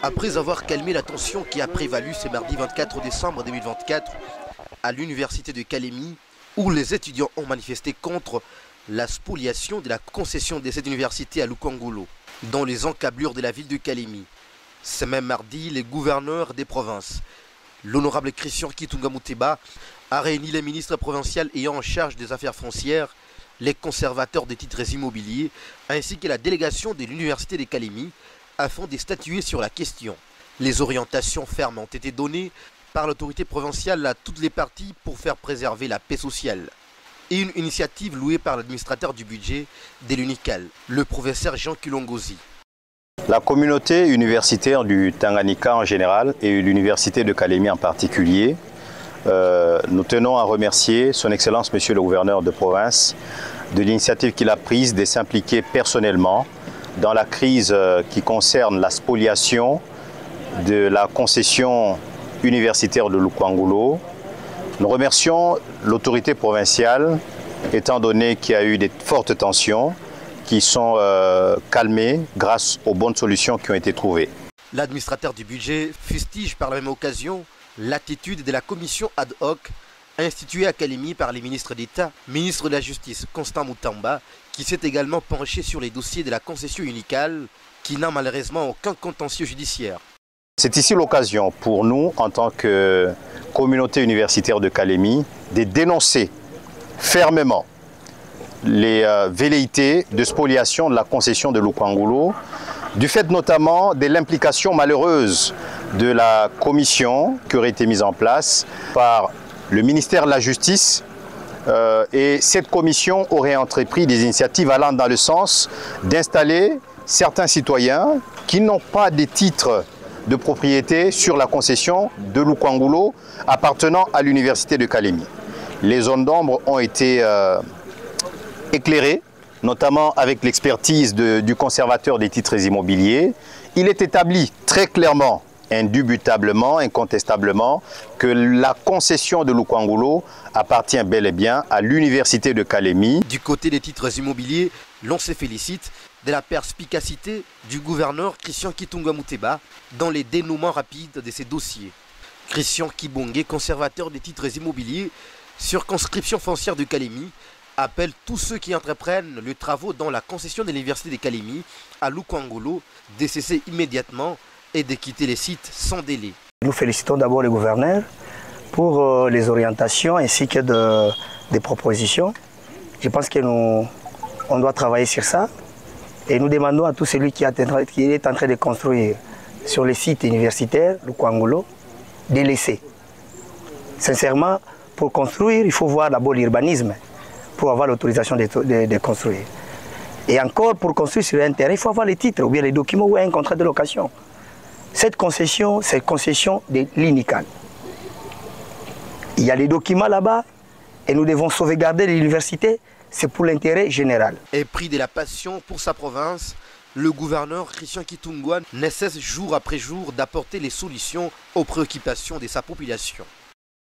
Après avoir calmé la tension qui a prévalu ce mardi 24 décembre 2024 à l'université de Kalemi, où les étudiants ont manifesté contre la spoliation de la concession de cette université à Lukwangolo, dans les encablures de la ville de Kalemi. Ce même mardi, les gouverneurs des provinces, l'honorable Christian Kitunga Muteba, a réuni les ministres provinciaux ayant en charge des affaires foncières, les conservateurs des titres immobiliers, ainsi que la délégation de l'université de Kalemi, afin de statuer sur la question. Les orientations fermes ont été données par l'autorité provinciale à toutes les parties pour faire préserver la paix sociale. Et une initiative louée par l'administrateur du budget de l'UNICAL, le professeur Jean Kilongozi. La communauté universitaire du Tanganyika en général et l'université de Kalemi en particulier, nous tenons à remercier son Excellence Monsieur le Gouverneur de province de l'initiative qu'il a prise de s'impliquer personnellement dans la crise qui concerne la spoliation de la concession universitaire de Lukwangolo. Nous remercions l'autorité provinciale, étant donné qu'il y a eu de fortes tensions qui sont calmées grâce aux bonnes solutions qui ont été trouvées. L'administrateur du budget fustige par la même occasion l'attitude de la commission ad hoc instituée à Kalemi par les ministres d'État, ministre de la Justice Constant Mutamba, qui s'est également penché sur les dossiers de la concession unicale, qui n'a malheureusement aucun contentieux judiciaire. C'est ici l'occasion pour nous, en tant que communauté universitaire de Kalemi, de dénoncer fermement les velléités de spoliation de la concession de Lukwangolo, du fait notamment de l'implication malheureuse de la commission qui aurait été mise en place par le ministère de la Justice, et cette commission aurait entrepris des initiatives allant dans le sens d'installer certains citoyens qui n'ont pas de titres de propriété sur la concession de Lukwangolo appartenant à l'université de Kalemi. Les zones d'ombre ont été éclairées, notamment avec l'expertise du conservateur des titres immobiliers. Il est établi très clairement, indubitablement, incontestablement, que la concession de Lukwangolo appartient bel et bien à l'université de Kalemi. Du côté des titres immobiliers, l'on se félicite de la perspicacité du gouverneur Christian Kitunga Muteba dans les dénouements rapides de ces dossiers. Christian Kibonge, conservateur des titres immobiliers, circonscription foncière de Kalemi, appelle tous ceux qui entreprennent les travaux dans la concession de l'université de Kalemi à Lukwangolo de cesser immédiatement et de quitter les sites sans délai. Nous félicitons d'abord le gouverneur pour les orientations ainsi que des propositions. Je pense qu'on doit travailler sur ça. Et nous demandons à tout celui qui est en train de construire sur les sites universitaires, Lukwangolo, de laisser. Sincèrement, pour construire, il faut voir d'abord l'urbanisme pour avoir l'autorisation de construire. Et encore, pour construire sur un terrain, il faut avoir les titres ou bien les documents ou un contrat de location. Cette concession, c'est concession de l'UNICAL. Il y a les documents là-bas et nous devons sauvegarder l'université. C'est pour l'intérêt général. Épris de la passion pour sa province, le gouverneur Christian Kitunga ne cesse jour après jour d'apporter les solutions aux préoccupations de sa population.